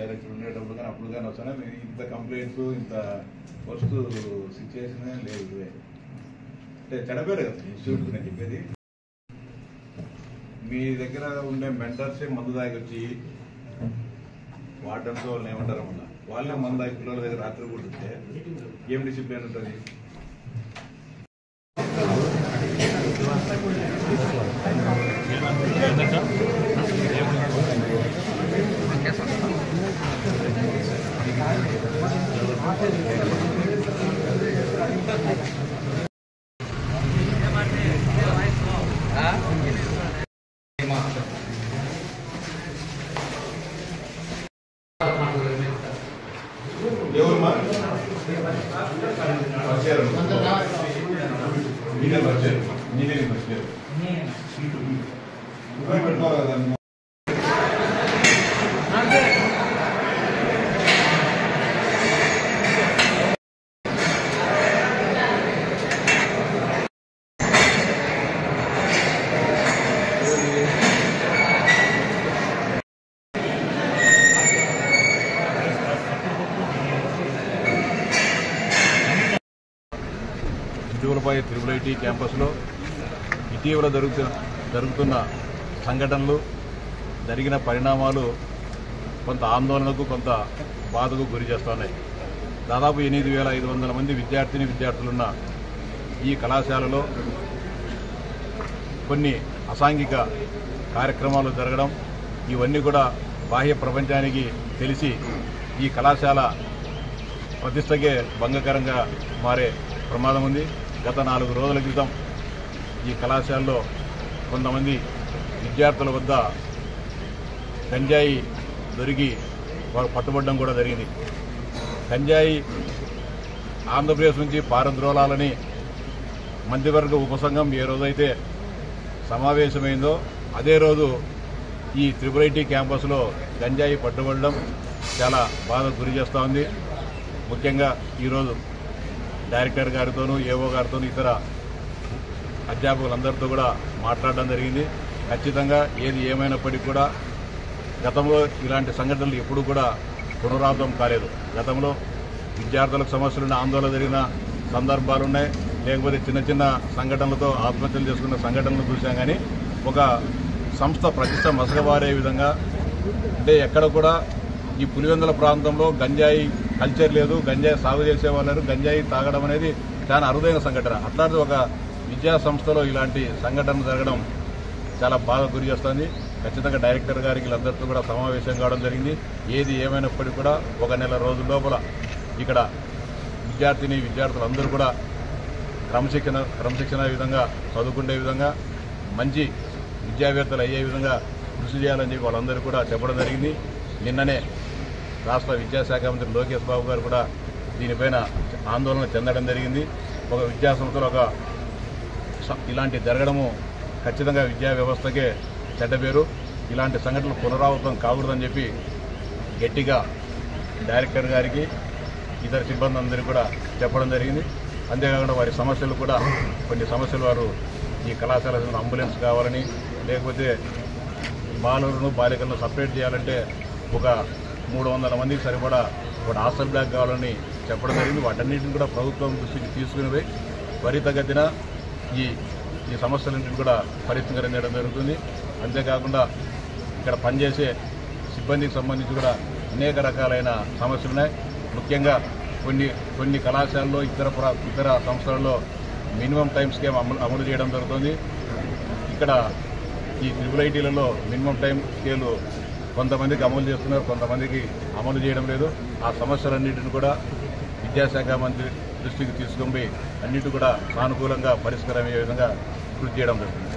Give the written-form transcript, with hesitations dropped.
Director ఉండేటప్పుడు కానీ అప్పుడు కానీ వస్తాను ఇంత కంప్లైంట్స్ ఇంత ఫస్ట్ సిచ్యువేషన్ లేదు. అంటే చెడపేరు కదా ఇన్స్టిట్యూట్ నేను చెప్పేది. మీ దగ్గర ఉండే మెంటర్సే మందు దాగి వచ్చి వార్డెన్స్ వాళ్ళని ఏమంటారు మళ్ళీ వాళ్ళే మందు దాగి పిల్లల దగ్గర రాత్రి కూర్చుంటే ఏం డిసిప్లిన్ ఉంటుంది? ఎవరు ఇంజనీరింగ్ వచ్చారు పెట్టుకోవాలి కదా. ఇటీవలపై త్రిపుల్ ఐటీ క్యాంపస్లో ఇటీవల జరుగుతున్న సంఘటనలు జరిగిన పరిణామాలు కొంత ఆందోళనకు కొంత బాధకు గురి చేస్తున్నాయి. దాదాపు 8,500 మంది విద్యార్థులున్న ఈ కళాశాలలో కొన్ని అసాంఘిక కార్యక్రమాలు జరగడం ఇవన్నీ కూడా బాహ్య ప్రపంచానికి తెలిసి ఈ కళాశాల ప్రతిష్టకే భంగకరంగా మారే ప్రమాదం ఉంది. గత 4 రోజుల క్రితం ఈ కళాశాలలో కొంతమంది విద్యార్థుల వద్ద గంజాయి దొరికి వారు పట్టుబడడం కూడా జరిగింది. గంజాయి ఆంధ్రప్రదేశ్ నుంచి పారద్రోలాలని మంత్రివర్గ ఉపసంఘం ఏ రోజైతే సమావేశమైందో అదే రోజు ఈ త్రిపుల్ ఐటీ క్యాంపస్లో గంజాయి పట్టుబడడం చాలా బాధకు గురి చేస్తూ ఉంది. ముఖ్యంగా ఈరోజు డైరెక్టర్ గారితోనూ ఏఓ గారితోనూ ఇతర అధ్యాపకులందరితో కూడా మాట్లాడడం జరిగింది. ఖచ్చితంగా ఏది ఏమైనప్పటికీ కూడా గతంలో ఇలాంటి సంఘటనలు ఎప్పుడూ కూడా పునరావృతం కాలేదు. గతంలో విద్యార్థులకు సమస్యలున్న ఆందోళన జరిగిన సందర్భాలున్నాయి, లేకపోతే చిన్న చిన్న సంఘటనలతో ఆత్మహత్యలు చేసుకున్న సంఘటనలు చూసాం. కానీ ఒక సంస్థ ప్రతిష్ట మసకబారే విధంగా అంటే ఎక్కడ కూడా ఈ పులివెందుల ప్రాంతంలో గంజాయి కల్చర్ లేదు, గంజాయి సాగు చేసేవాళ్ళు గంజాయి తాగడం అనేది చాలా అరుదైన సంఘటన. అట్లాంటి ఒక విద్యా సంస్థలో ఇలాంటి సంఘటన జరగడం చాలా బాగా గురి చేస్తుంది. ఖచ్చితంగా డైరెక్టర్ గారికి వీళ్ళందరితో కూడా సమావేశం కావడం జరిగింది. ఏది ఏమైనప్పటికీ కూడా 1 నెల రోజుల లోపల ఇక్కడ విద్యార్థులందరూ కూడా క్రమశిక్షణ విధంగా చదువుకునే విధంగా మంచి విద్యావేత్తలు అయ్యే విధంగా కృషి చేయాలని చెప్పి వాళ్ళందరూ కూడా చెప్పడం జరిగింది. నిన్ననే రాష్ట్ర విద్యాశాఖ మంత్రి లోకేష్ బాబు గారు కూడా దీనిపైన ఆందోళన చెందడం జరిగింది. ఒక విద్యాసంస్థలో ఇలాంటి జరగడము ఖచ్చితంగా విద్యా వ్యవస్థకే చెడ్డ పేరు. ఇలాంటి సంఘటనలు పునరావృతం కాకూడదని చెప్పి గట్టిగా డైరెక్టర్ గారికి ఇతర సిబ్బంది అందరికీ కూడా చెప్పడం జరిగింది. అంతేకాకుండా వారి సమస్యలు కూడా కొన్ని సమస్యలు వారు ఈ కళాశాల అంబులెన్స్ కావాలని, లేకపోతే బాలికలను సపరేట్ చేయాలంటే ఒక 300 మందికి సరిపడా ఒక హాస్టల్ బ్లాక్ కావాలని చెప్పడం జరిగింది. వాటన్నింటిని కూడా ప్రభుత్వం దృష్టికి తీసుకుని త్వరితగతిన ఈ సమస్యలన్నింటినీ కూడా పరిష్కరించడం జరుగుతుంది. అంతేకాకుండా ఇక్కడ పనిచేసే సిబ్బందికి సంబంధించి కూడా అనేక రకాలైన సమస్యలు ఉన్నాయి. ముఖ్యంగా కొన్ని కళాశాలలో ఇతర సంస్థలలో మినిమం టైం స్కేల్ అమలు చేయడం జరుగుతుంది. ఇక్కడ ఈ త్రిపుల్ ఐటీలలో మినిమం టైం స్కేల్ కొంతమందికి అమలు చేస్తున్నారు, కొంతమందికి అమలు చేయడం లేదు. ఆ సమస్యలన్నింటినీ కూడా విద్యాశాఖ మంత్రి దృష్టికి తీసుకొని అన్నిటి కూడా సానుకూలంగా పరిష్కారం అయ్యే విధంగా కృషి చేయడం జరుగుతుంది.